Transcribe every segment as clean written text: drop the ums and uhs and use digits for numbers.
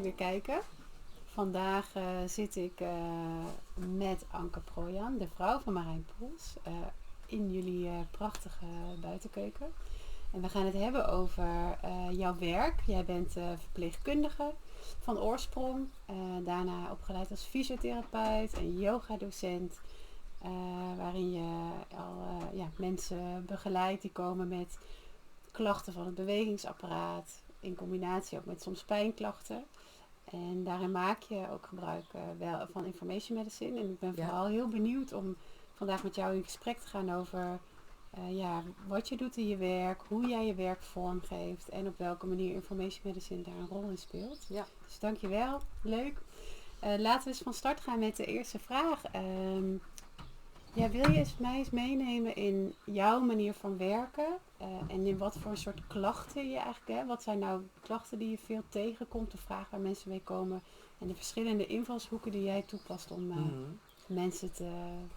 weer kijken. Vandaag zit ik met Anke Projan, de vrouw van Marijn Poels, in jullie prachtige buitenkeuken. En we gaan het hebben over jouw werk. Jij bent verpleegkundige van oorsprong, daarna opgeleid als fysiotherapeut en yogadocent. Waarin je al mensen begeleidt die komen met klachten van het bewegingsapparaat. In combinatie ook met soms pijnklachten. En daarin maak je ook gebruik wel van information medicine. En ik ben vooral heel benieuwd om vandaag met jou in gesprek te gaan over wat je doet in je werk, hoe jij je werk vormgeeft en op welke manier information medicine daar een rol in speelt. Ja. Dus dankjewel, leuk. Laten we eens van start gaan met de eerste vraag. Wil je mij eens meenemen in jouw manier van werken en in wat voor soort klachten je eigenlijk hebt? Wat zijn nou klachten die je veel tegenkomt, de vraag waar mensen mee komen en de verschillende invalshoeken die jij toepast om mensen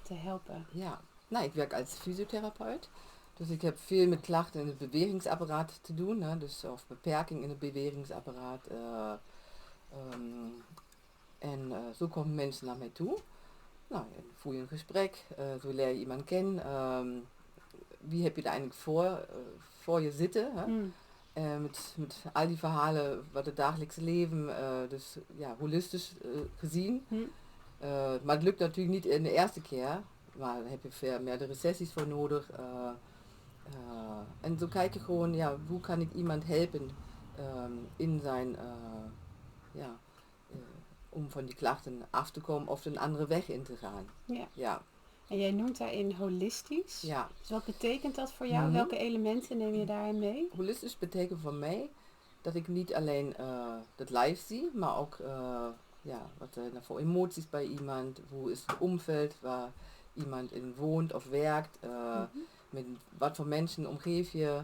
te helpen? Ja, nou, ik werk als fysiotherapeut. Dus ik heb veel met klachten in het bewegingsapparaat te doen. Hè? Dus of beperking in het bewegingsapparaat. Zo komen mensen naar mij toe. Nou, dan voer je een gesprek, zo leer je iemand kennen. Wie heb je er eigenlijk voor je zitten? Hè? Met al die verhalen wat het dagelijkse leven, dus ja, holistisch gezien. Maar het lukt natuurlijk niet in de eerste keer. Maar daar heb je veel meerdere sessies voor nodig. En zo kijk je gewoon, hoe kan ik iemand helpen in zijn, om van die klachten af te komen of een andere weg in te gaan. Ja. En jij noemt daarin holistisch. Ja. Dus wat betekent dat voor jou? Welke elementen neem je daarin mee? Holistisch betekent voor mij dat ik niet alleen het lijf zie, maar ook wat er voor emoties bij iemand, hoe is het omveld waar iemand in woont of werkt, met wat voor mensen omgeef je,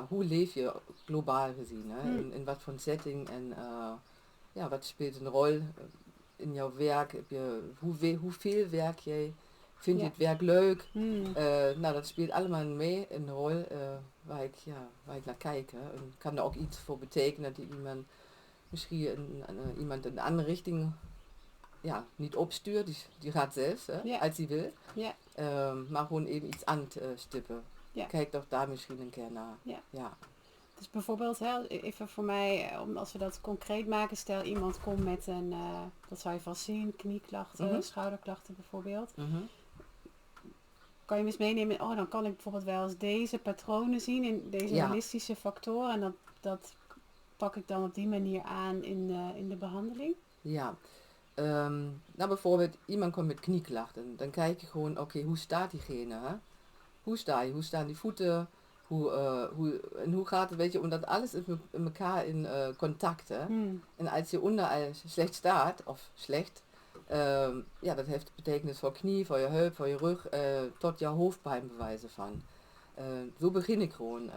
hoe leef je globaal gezien, hè? In wat voor setting en wat speelt een rol in jouw werk, hoeveel werk jij, vind je het werk leuk, dat speelt allemaal mee in de rol waar ik naar kijk. Hè? En kan er ook iets voor betekenen dat iemand misschien iemand in een andere richting niet opstuurt, die gaat zelf, als hij wil, maar gewoon even iets aan te stippen. Kijk toch daar misschien een keer naar. Ja. Dus bijvoorbeeld, even voor mij, als we dat concreet maken, stel iemand komt met een, dat zou je vast zien, knieklachten, schouderklachten bijvoorbeeld. Kan je me eens meenemen, dan kan ik bijvoorbeeld wel eens deze patronen zien in deze holistische factoren en dat pak ik dan op die manier aan in de behandeling? Ja, nou bijvoorbeeld iemand komt met knieklachten, dan kijk je gewoon, oké, hoe staat diegene? Hè? Hoe sta je? Hoe staan die voeten? Hoe gaat het, weet je, omdat alles is met elkaar in contact. Hè? En als je onderal slecht staat, of slecht, dat heeft betekenis voor knie, voor je heup, voor je rug, tot je hoofdpijn bewijzen van. Zo begin ik gewoon,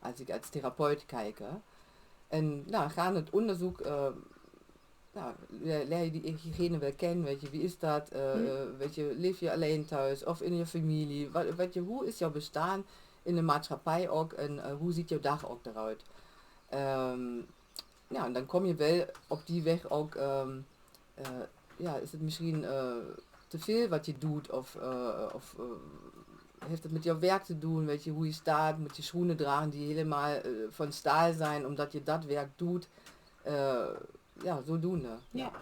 als ik als therapeut kijk. Hè? En gaan het onderzoek, leer je diegene wel kennen, weet je, wie is dat, weet je, leef je alleen thuis of in je familie, hoe is jouw bestaan in de maatschappij ook en hoe ziet jouw dag ook eruit. En dan kom je wel op die weg ook, is het misschien te veel wat je doet of heeft het met jouw werk te doen, weet je, hoe je staat, moet je schoenen dragen die helemaal van staal zijn omdat je dat werk doet. Zodoende. Ja.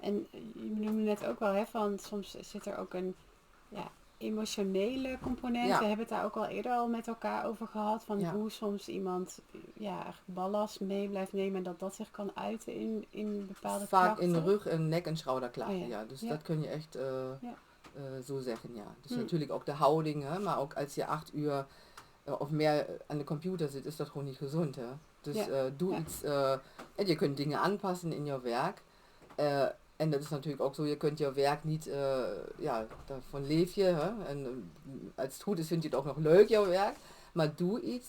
En je noemde net ook wel, van soms zit er ook een emotionele component. We hebben het daar ook al eerder met elkaar over gehad, van hoe soms iemand ballast mee blijft nemen en dat zich kan uiten in bepaalde vaak klachten. In de rug en nek en schouderklachten, dus dat kun je echt zo zeggen, Dus natuurlijk ook de houding, hè, maar ook als je 8 uur of meer aan de computer zit, is dat gewoon niet gezond, hè. Dus doe iets, en je kunt dingen aanpassen in jouw werk. En dat is natuurlijk ook zo, je kunt jouw werk niet, daarvan leef je. Hè? En als het goed is, vind je het ook nog leuk, jouw werk. Maar doe iets,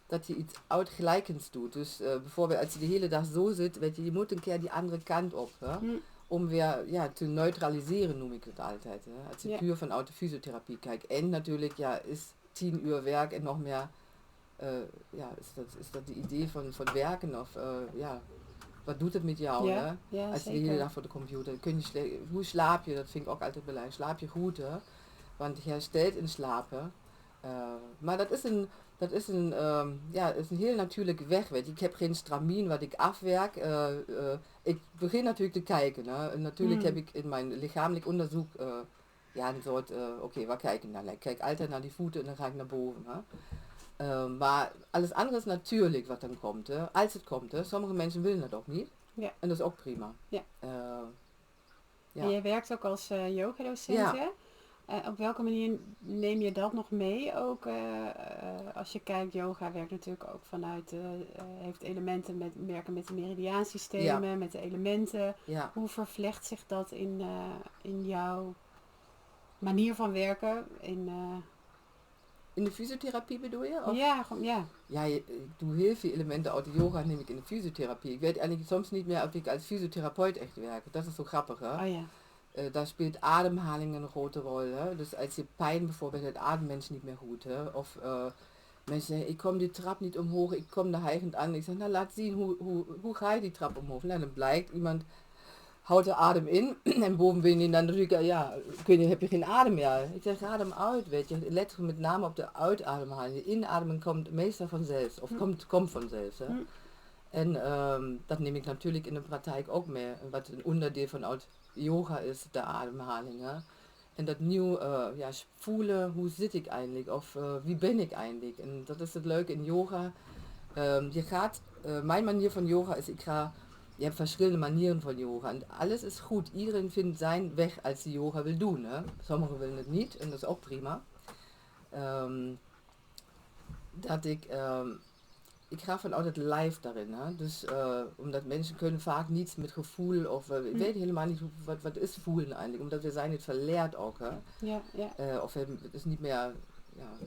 dat je iets uitgelijkends doet. Dus bijvoorbeeld als je de hele dag zo zit, weet je moet een keer die andere kant op. Hè? Om weer te neutraliseren, noem ik het altijd. Hè? Als je puur vanuit de fysiotherapie kijkt. En natuurlijk, is 10 uur werk en nog meer is dat de idee van werken of wat doet het met jou? Ja, Hè? ja, Als je de zeker. hele dag voor de computer, hoe slaap je? Dat vind ik ook altijd belangrijk. Slaap je goed, hè? Want je herstelt in slapen. Maar is een heel natuurlijke weg, weet je. Ik heb geen stramien wat ik afwerk. Ik begin natuurlijk te kijken. Hè. En natuurlijk heb ik in mijn lichamelijk onderzoek een soort, oké, waar kijk ik naar? Ik kijk altijd naar die voeten en dan ga ik naar boven. Hè. Maar alles andere is natuurlijk wat dan komt. Hè. Als het komt. Hè. Sommige mensen willen dat ook niet. Ja. En dat is ook prima. Ja. Ja. En jij werkt ook als yogadocent, Ja. hè? Op welke manier neem je dat nog mee? Ook als je kijkt, yoga werkt natuurlijk ook vanuit, heeft elementen werken met de meridiaansystemen, met de elementen. Ja. Hoe vervlecht zich dat in jouw manier van werken? In de fysiotherapie bedoel je? Of? Ja, gewoon, ja. Ja, ik doe heel veel elementen uit de yoga, neem ik in de fysiotherapie. Ik weet eigenlijk soms niet meer of ik als fysiotherapeut echt werk. Dat is zo grappig, hè? Oh ja. Daar speelt ademhaling een grote rol. Hè? Dus als je pijn bijvoorbeeld, het ademt mensen niet meer goed. Hè? Of mensen zeggen, ik kom die trap niet omhoog, ik kom daar hijgend aan. Ik zeg, nou laat zien, hoe ga je die trap omhoog? Nou, dan blijkt, iemand houdt de adem in en bovenin dan natuurlijk, heb je geen adem meer. Ik zeg, adem uit, weet je. Let met name op de uitademhaling. De inademen komt meestal vanzelf, of komt vanzelf. Hè? En dat neem ik natuurlijk in de praktijk ook mee. Wat een onderdeel van oud yoga is, de ademhaling. Hè? En dat nieuw voelen, hoe zit ik eigenlijk? Of wie ben ik eigenlijk? En dat is het leuke in yoga. Mijn manier van yoga is, je hebt verschillende manieren van yoga. En alles is goed. Iedereen vindt zijn weg als hij yoga wil doen. Hè? Sommigen willen het niet en dat is ook prima. Ik ga vanuit het lijf daarin. Hè? Dus omdat mensen kunnen vaak niet met gevoel of ik weet helemaal niet wat is voelen eigenlijk. Omdat we zijn het verleerd ook. Hè? Ja, ja. Of het is niet meer,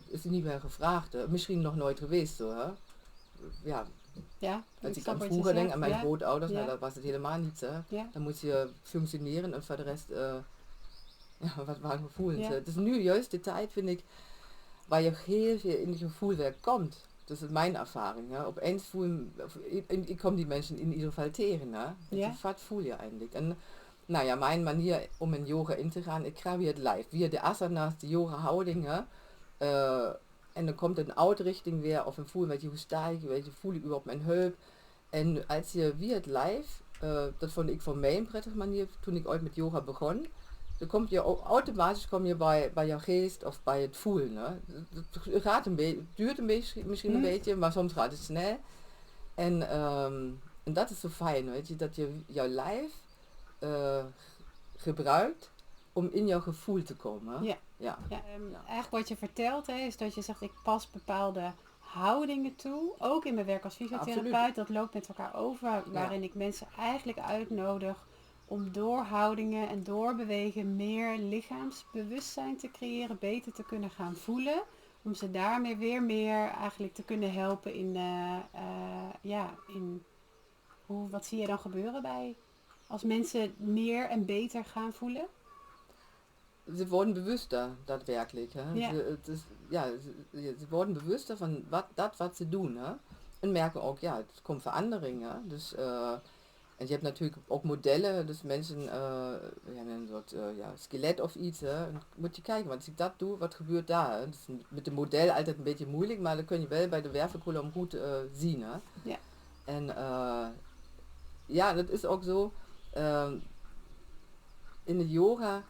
is niet meer gevraagd. Hè? Misschien nog nooit geweest zo. Hè? Ja, als ik aan vroeger denk, aan mijn grootouders, nou, dat was het helemaal niet. Hè? Ja. Dan moet je functioneren en voor de rest, wat waren gevoelens. Ja. Het is nu juist de tijd, vind ik, waar je heel veel in het gevoelwerk komt. Dat is mijn ervaring. Hè. Opeens voelen, ik kom die mensen in ieder geval tegen. Hè. Wat voel je eigenlijk? En nou ja, mijn manier om in yoga in te gaan, ik ga weer het lijf. Weer de asanas, de yoga houdingen. En dan komt een uitrichting weer, of een voel, weet je, hoe sta ik, weet je, voel ik überhaupt mijn heup. En als je weer het lijf, dat vond ik voor mij een prettige manier, toen ik ooit met yoga begon. Dan automatisch bij jouw geest of bij het voelen. Hè. Het gaat duurt een beetje, misschien een beetje, maar soms gaat het snel. En dat is zo fijn, weet je, dat je jouw lijf gebruikt om in jouw gevoel te komen. Ja. Eigenlijk wat je vertelt is dat je zegt, ik pas bepaalde houdingen toe, ook in mijn werk als fysiotherapeut. Absoluut. Dat loopt met elkaar over, waarin ik mensen eigenlijk uitnodig om door houdingen en door bewegen meer lichaamsbewustzijn te creëren, beter te kunnen gaan voelen. Om ze daarmee weer meer eigenlijk te kunnen helpen wat zie je dan gebeuren als mensen meer en beter gaan voelen? Ze worden bewuster, daadwerkelijk. Hè. Ja. Ze worden bewuster van wat ze doen. Hè. En merken ook, het komt verandering. Hè. Dus, en je hebt natuurlijk ook modellen, dus mensen hebben een soort skelet of iets. Hè. En moet je kijken, want als ik dat doe, wat gebeurt daar? Hè? Dus met de model altijd een beetje moeilijk, maar dan kun je wel bij de wervelkolom goed zien. Hè. Ja. En dat is ook zo. In de yoga,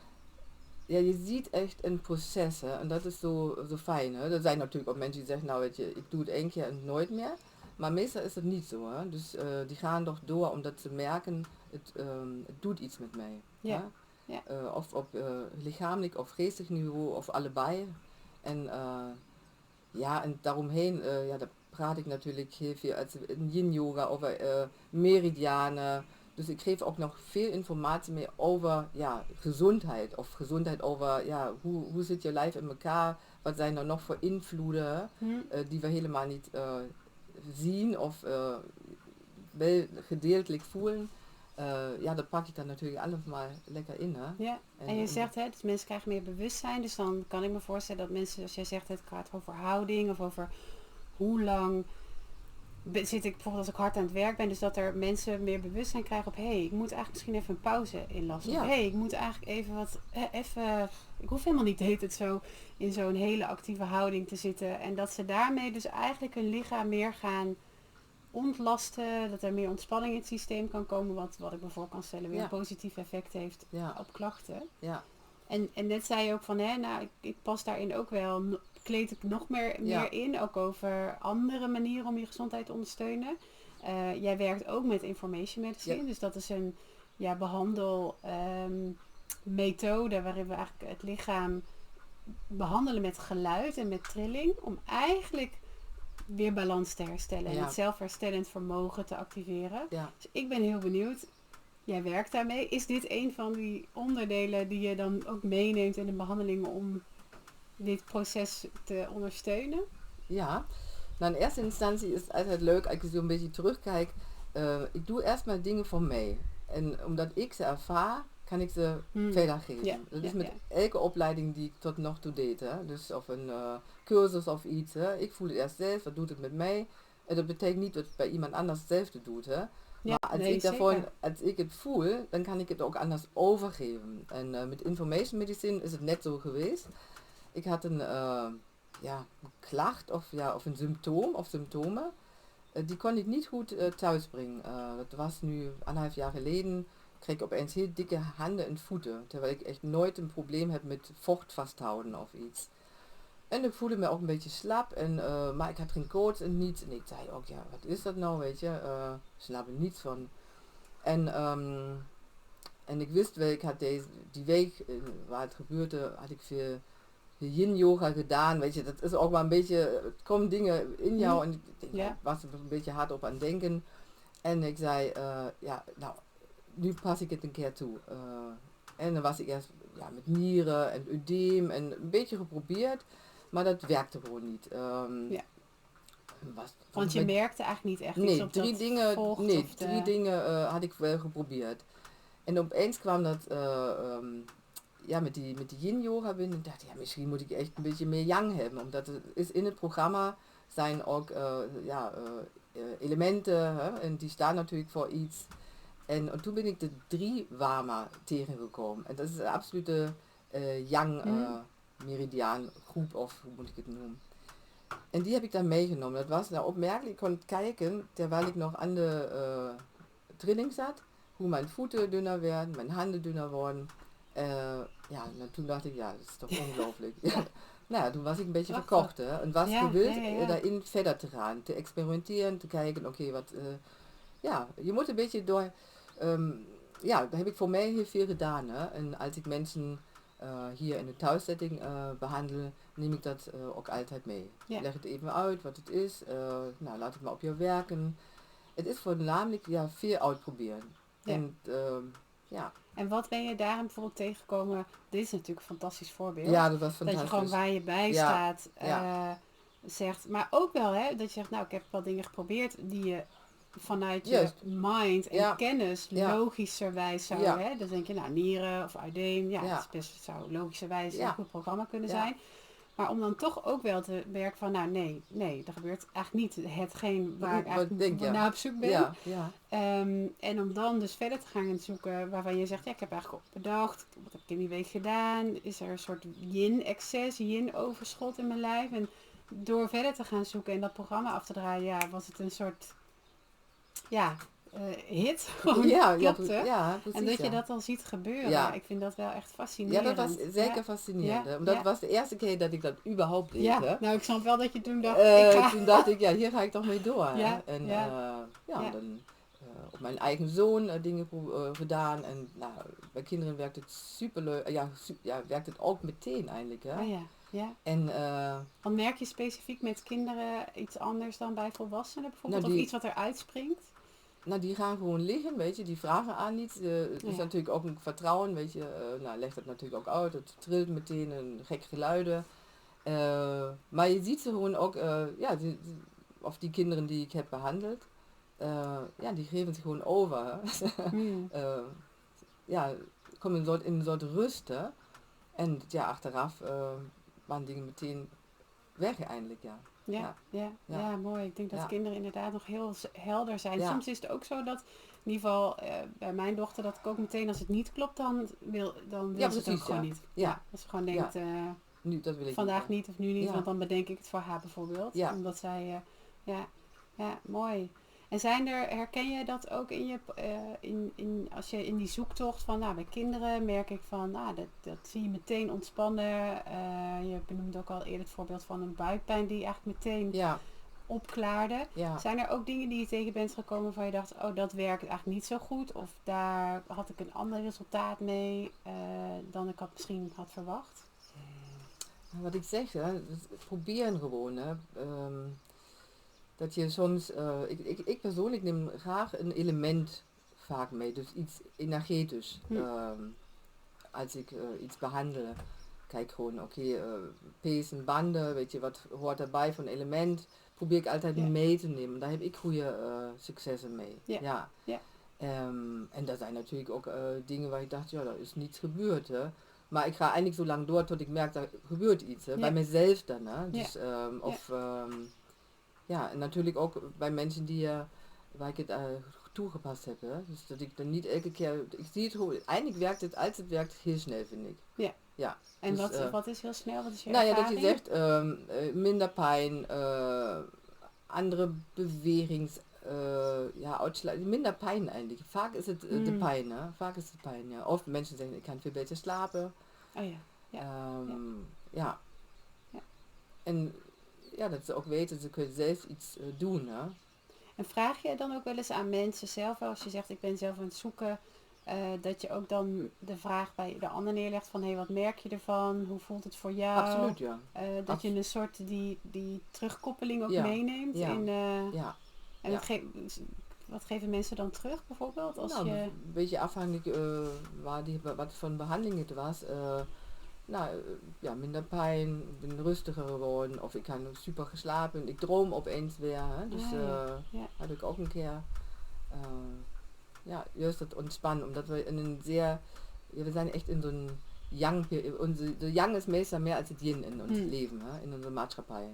je ziet echt een proces. Hè? En dat is zo fijn. Hè? Er zijn natuurlijk ook mensen die zeggen, nou weet je, ik doe het één keer en nooit meer. Maar meestal is het niet zo. Hè? Dus die gaan toch door omdat ze merken, het doet iets met mij. Ja. Hè? Of op lichamelijk of geestig niveau of allebei. En en daaromheen, daar praat ik natuurlijk heel veel in yin yoga over meridianen. Dus ik geef ook nog veel informatie mee over gezondheid. Of gezondheid over hoe zit je lijf in elkaar. Wat zijn er nog voor invloeden die we helemaal niet zien of wel gedeeltelijk voelen. Dat pak ik dan natuurlijk allemaal lekker in. Hè? Ja, en je zegt dus mensen krijgen meer bewustzijn. Dus dan kan ik me voorstellen dat mensen, als jij zegt het gaat over houding of over hoe lang zit ik bijvoorbeeld als ik hard aan het werk ben, dus dat er mensen meer bewustzijn krijgen op, ik moet eigenlijk misschien even een pauze inlassen. Ja. Of ik moet eigenlijk even ik hoef helemaal niet de hele tijd zo in zo'n hele actieve houding te zitten. En dat ze daarmee dus eigenlijk hun lichaam meer gaan ontlasten, dat er meer ontspanning in het systeem kan komen, wat ik me voor kan stellen weer een positief effect heeft op klachten. Ja. En net zei je ook van, ik pas daarin ook wel, kleed ik nog meer in, ook over andere manieren om je gezondheid te ondersteunen. Jij werkt ook met information medicine, dus dat is een behandelmethode waarin we eigenlijk het lichaam behandelen met geluid en met trilling, om eigenlijk weer balans te herstellen en het zelfherstellend vermogen te activeren. Ja. Dus ik ben heel benieuwd, jij werkt daarmee. Is dit een van die onderdelen die je dan ook meeneemt in de behandeling om dit proces te ondersteunen? Ja, nou in eerste instantie is het altijd leuk als ik zo een beetje terugkijk. Ik doe erstmal dingen voor mij. En omdat ik ze ervaar, kan ik ze verder geven. Dat is met elke opleiding die ik tot nog toe deed. Hè. Dus of een cursus of iets. Hè. Ik voel het eerst zelf, wat doet het met mij? En dat betekent niet dat het bij iemand anders hetzelfde doet. Hè. Maar als ik het voel, dan kan ik het ook anders overgeven. En met information medicine is het net zo geweest. Ik had een klacht of een symptoom of symptomen. Die kon ik niet goed thuisbrengen. Dat was nu 1,5 jaar geleden. Kreeg ik opeens heel dikke handen en voeten. Terwijl ik echt nooit een probleem heb met vocht vasthouden of iets. En ik voelde me ook een beetje slap. Maar ik had geen koorts en niets. En ik zei ook, wat is dat nou, weet je. Snap er niets van. En ik wist wel, ik had die week waar het gebeurde, had ik veel yin yoga gedaan, weet je, dat is ook wel een beetje, het komen dingen in jou en ik denk, was er een beetje hard op aan het denken. En ik zei, nou, nu pas ik het een keer toe. En dan was ik eerst met nieren en ödeem en een beetje geprobeerd, maar dat werkte gewoon niet. Want je merkte eigenlijk niet echt iets nee, op drie dat dingen, vocht nee, of drie dingen had ik wel geprobeerd. En opeens kwam dat met die yin yoga binnen. Ik dacht, misschien moet ik echt een beetje meer yang hebben. Omdat het is in het programma zijn ook elementen. Hè, en die staan natuurlijk voor iets. En toen ben ik de 3 Wama tegengekomen. En dat is een absolute yang meridiaan groep, of hoe moet ik het noemen. En die heb ik dan meegenomen. Dat was nou opmerkelijk. Ik kon kijken, terwijl ik nog aan de trilling zat, hoe mijn voeten dunner werden, mijn handen dunner worden. Toen dacht ik, dat is toch ongelooflijk. Toen was ik een beetje verkocht. Hè, en was gewild daarin verder te gaan, te experimenteren, te kijken, je moet een beetje door, dat heb ik voor mij heel veel gedaan. Hè. En als ik mensen hier in de thuissetting behandel, neem ik dat ook altijd mee. Leg het even uit wat het is, laat het maar op je werken. Het is voornamelijk veel uitproberen. En wat ben je daarin bijvoorbeeld tegengekomen? Dit is natuurlijk een fantastisch voorbeeld. Ja, dat was fantastisch. Dat je gewoon waar je bij staat zegt. Maar ook wel dat je zegt, nou ik heb wel dingen geprobeerd die je vanuit je mind en kennis logischerwijs zou dan denk je, nieren of ödeem, het zou logischerwijs een goed programma kunnen zijn. Maar om dan toch ook wel te merken van, nee, er gebeurt eigenlijk niet hetgeen waar ik eigenlijk naar op zoek ben. En om dan dus verder te gaan zoeken waarvan je zegt, ik heb eigenlijk op bedacht, wat heb ik in die week gedaan? Is er een soort yin-excess, yin-overschot in mijn lijf? En door verder te gaan zoeken en dat programma af te draaien, was het een soort hit. Gewoon klopte. Precies, en dat je dat al ziet gebeuren. Ik vind dat wel echt fascinerend. Ja, dat was zeker fascinerend. Omdat het was de eerste keer dat ik dat überhaupt deed. Ja, nou ik snap wel dat je toen dacht, toen dacht ik, hier ga ik toch mee door. En dan op mijn eigen zoon dingen gedaan. En bij kinderen werkt het superleuk. Werkt het ook meteen eigenlijk. Hè? En, want merk je specifiek met kinderen iets anders dan bij volwassenen bijvoorbeeld? Of iets wat er uitspringt? Nou, die gaan gewoon liggen, weet je, die vragen aan niets. Het is natuurlijk ook een vertrouwen, weet je. Legt het natuurlijk ook uit, het trilt meteen een gek geluiden. Maar je ziet ze gewoon ook, of die kinderen die ik heb behandeld, die geven zich gewoon over. Komen in een soort rust. Hè. En achteraf waren dingen meteen weg eindelijk, ja. Ja, mooi. Ik denk dat Ja. kinderen inderdaad nog heel helder zijn. Ja. Soms is het ook zo dat, in ieder geval bij mijn dochter, dat ik ook meteen als het niet klopt, dan wil ze het ook precies, gewoon niet. Ja. Als ze gewoon denkt, Nu, dat wil ik vandaag niet of nu niet, Ja. want dan bedenk ik het voor haar bijvoorbeeld. Ja. Omdat zij, mooi. En herken je dat ook in als je in die zoektocht van, bij kinderen merk ik van, dat zie je meteen ontspannen. Je benoemde ook al eerder het voorbeeld van een buikpijn die eigenlijk meteen opklaarde. Ja. Zijn er ook dingen die je tegen bent gekomen waarvan je dacht, dat werkt eigenlijk niet zo goed? Of daar had ik een ander resultaat mee dan ik misschien had verwacht? Wat ik zeg, proberen gewoon. Hè. Dat je soms, ik persoonlijk neem graag een element vaak mee, dus iets energetisch. Als ik iets behandel. Kijk gewoon, pezen, banden, weet je, wat hoort daarbij van element, probeer ik altijd mee te nemen. Daar heb ik goede successen mee. Ja. En er zijn natuurlijk ook dingen waar ik dacht, dat is niets gebeurd. Hè. Maar ik ga eigenlijk zo lang door tot ik merk, dat gebeurt iets. Hè. Bij mezelf dan. Hè. Dus, en natuurlijk ook bij mensen waar ik het toegepast heb. Hè. Dus dat ik dan niet elke keer, ik zie het gewoon, eigenlijk werkt het, als het werkt, heel snel, vind ik. Ja. En dus, wat is heel snel? Wat is je ervaring? Dat je zegt minder pijn, andere bewegings, minder pijn eigenlijk. Vaak is het de pijn, hè. Vaak is het pijn, ja. Of mensen zeggen, ik kan veel beter slapen. Oh ja. En dat ze ook weten, ze kunnen zelf iets doen, hè. En vraag je dan ook wel eens aan mensen zelf, als je zegt, ik ben zelf aan het zoeken, dat je ook dan de vraag bij de ander neerlegt van, wat merk je ervan? Hoe voelt het voor jou? Absoluut, ja. Dat je een soort die terugkoppeling ook meeneemt. En wat geven mensen dan terug bijvoorbeeld? Een beetje afhankelijk wat voor een behandeling het was. Minder pijn, ik ben rustiger geworden of ik heb super geslapen. Ik droom opeens weer. Hè? Dus had ik ook een keer. Juist het ontspannen, omdat we in een we zijn echt in zo'n yang, de yang is meestal meer als het yin in ons leven, hè? In onze maatschappij.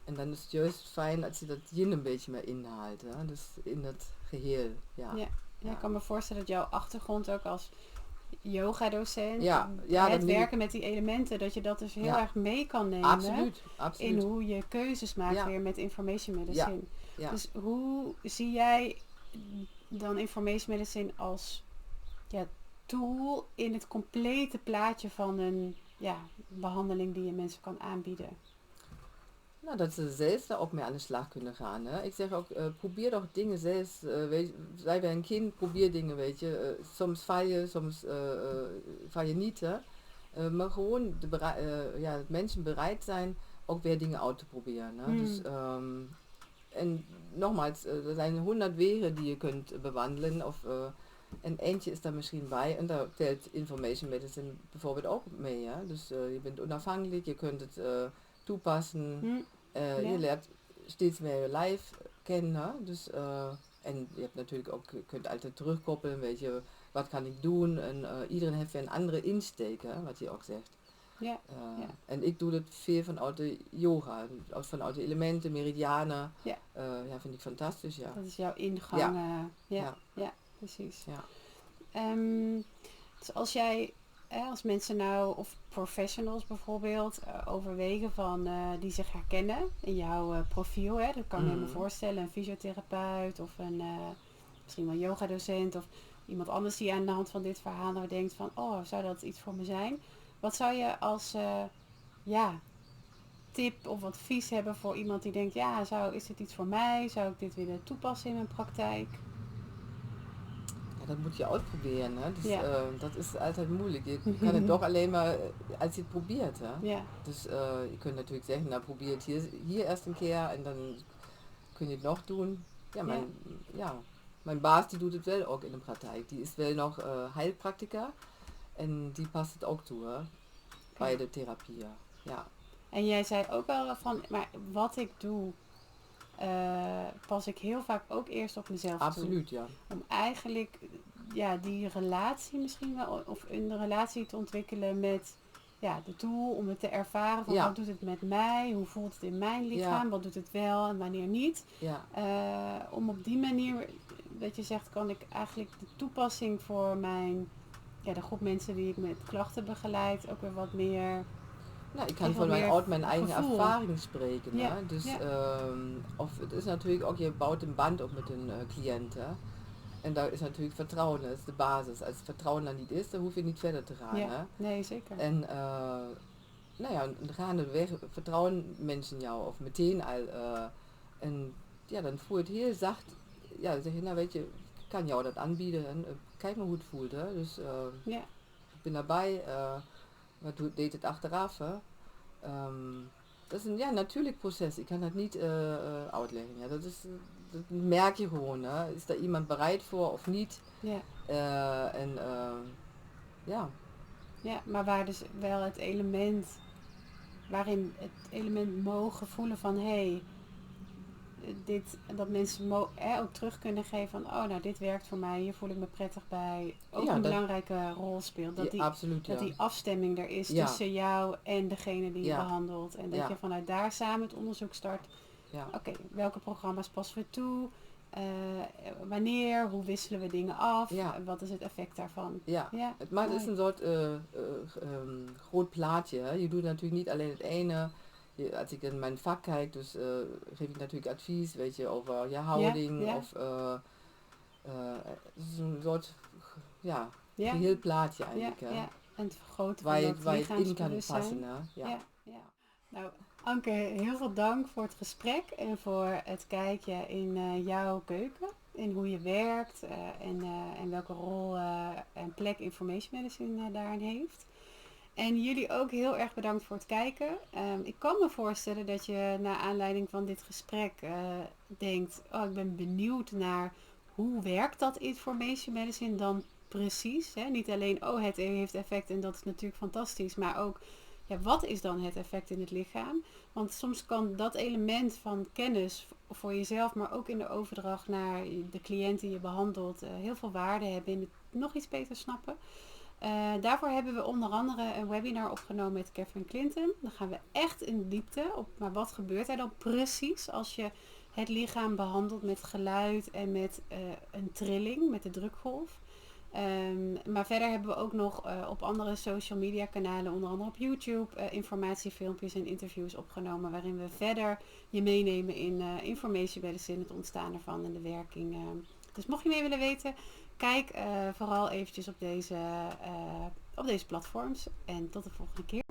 En dan is het juist fijn als je dat yin een beetje meer inhaalt, hè? Dus in het geheel. Ik kan me voorstellen dat jouw achtergrond ook als yoga-docent, het werken met die elementen, dat je dat dus heel erg mee kan nemen. Absoluut. In hoe je keuzes maakt weer met information medicine. Dus hoe zie jij dan information medicine als tool in het complete plaatje van een behandeling die je mensen kan aanbieden? Dat ze zelf daar ook mee aan de slag kunnen gaan. Hè. Ik zeg ook, probeer toch dingen zelf. Zij bij een kind, probeer dingen, weet je. Soms val je, soms val je niet. Hè. Maar gewoon dat mensen bereid zijn ook weer dingen uit te proberen. Hè. Dus, en nogmaals, er zijn 100 wegen die je kunt bewandelen. En eentje is daar misschien bij. En daar telt information medicine bijvoorbeeld ook mee. Hè. Dus je bent onafhankelijk, je kunt het toepassen. Je leert steeds meer je lijf kennen. Hè? Dus, en je hebt natuurlijk ook, je kunt altijd terugkoppelen, weet je, wat kan ik doen? En iedereen heeft weer een andere insteek, hè, wat je ook zegt. En ik doe dat veel vanuit de yoga, vanuit de elementen, meridianen. Vind ik fantastisch, ja. Dat is jouw ingang. Ja, precies. Ja. Dus als jij, als mensen nou, of professionals bijvoorbeeld, overwegen van die zich herkennen in jouw profiel, dat kan ik me voorstellen, een fysiotherapeut of misschien wel een yogadocent of iemand anders die aan de hand van dit verhaal nou denkt van, zou dat iets voor me zijn? Wat zou je als tip of advies hebben voor iemand die denkt, is dit iets voor mij? Zou ik dit willen toepassen in mijn praktijk? Dat moet je uitproberen. Hè? Dus, dat is altijd moeilijk. Je kan het toch alleen maar als je het probeert. Hè? Dus je kunt natuurlijk zeggen, probeer het hier eerst een keer en dan kun je het nog doen. Mijn baas die doet het wel ook in de praktijk. Die is wel nog heilpraktiker en die past het ook toe, hè? Bij de therapie. Ja. En jij zei ook wel van, maar wat ik doe, pas ik heel vaak ook eerst op mezelf toe. Absoluut, ja. Om eigenlijk die relatie misschien wel, of een relatie te ontwikkelen met de tool om het te ervaren van Ja. wat doet het met mij, hoe voelt het in mijn lichaam, Ja. wat doet het wel en wanneer niet. Ja. Om op die manier, dat je zegt, kan ik eigenlijk de toepassing voor de groep mensen die ik met klachten begeleid ook weer wat meer. Nou, ik kan Echt van wel weer mijn eigen gevoel. ervaring spreken. Ja, Ne? Dus ja. of het is natuurlijk ook, je bouwt een band op met een cliënt. Hè? En daar is natuurlijk vertrouwen, dat is de basis. Als vertrouwen er niet is, dan hoef je niet verder te gaan. Ja, Hè? nee, zeker. En nou ja, gaandeweg vertrouwen mensen jou of meteen al. En ja, dan voel je het heel zacht. Ja, dan zeg je, nou weet je, ik kan jou dat aanbieden. En, kijk maar hoe het voelt. Hè? Dus Ja, ik ben daarbij. Wat deed het achteraf? Hè? Dat is een natuurlijk proces. Ik kan dat niet uitleggen. Ja? Dat merk je gewoon. Hè? Is daar iemand bereid voor of niet? ja. Ja. Ja, maar waar dus wel waarin het element mogen voelen van dat mensen ook terug kunnen geven van oh nou dit werkt voor mij, hier voel ik me prettig bij, ook Ja, een dat- belangrijke rol speelt. Absoluut, Dat ja. die afstemming er is Ja. tussen jou en degene die je Ja. behandelt. En dat Ja. je vanuit daar samen het onderzoek start. Ja. Oké, welke programma's passen we toe? Wanneer? Hoe wisselen we dingen af? Ja. Wat is het effect daarvan? Ja, Ja, maar het is mooi. een soort groot plaatje. Hè. Je doet natuurlijk niet alleen het ene. Als ik in mijn vak kijk, dus geef ik natuurlijk advies, weet je, over je houding ja. of het is een soort Ja. geheel plaatje Ja, eigenlijk. Hè. ja. En het vergroten Waar van je, dat waar je het in kan lichaamsbewustzijn. passen. Hè. Ja. Ja, ja. Nou, Anke, heel veel dank voor het gesprek en voor het kijken in jouw keuken. In hoe je werkt en welke rol en plek information medicine daarin heeft. En jullie ook heel erg bedankt voor het kijken. Ik kan me voorstellen dat je naar aanleiding van dit gesprek denkt, oh ik ben benieuwd naar hoe werkt dat information medicine dan precies. Hè? Niet alleen, oh het heeft effect en dat is natuurlijk fantastisch, maar ook, ja, wat is dan het effect in het lichaam? Want soms kan dat element van kennis voor jezelf, maar ook in de overdracht naar de cliënt die je behandelt, heel veel waarde hebben in het nog iets beter snappen. Daarvoor hebben we onder andere een webinar opgenomen met Catherine Clinton. Dan gaan we echt in diepte op, maar wat gebeurt er dan precies als je het lichaam behandelt met geluid en met een trilling, met de drukgolf. Maar verder hebben we ook nog op andere social media kanalen, onder andere op YouTube, informatiefilmpjes en interviews opgenomen waarin we verder je meenemen in information medicine, het ontstaan ervan en de werking. Dus mocht je meer willen weten, kijk vooral eventjes op deze platforms en tot de volgende keer.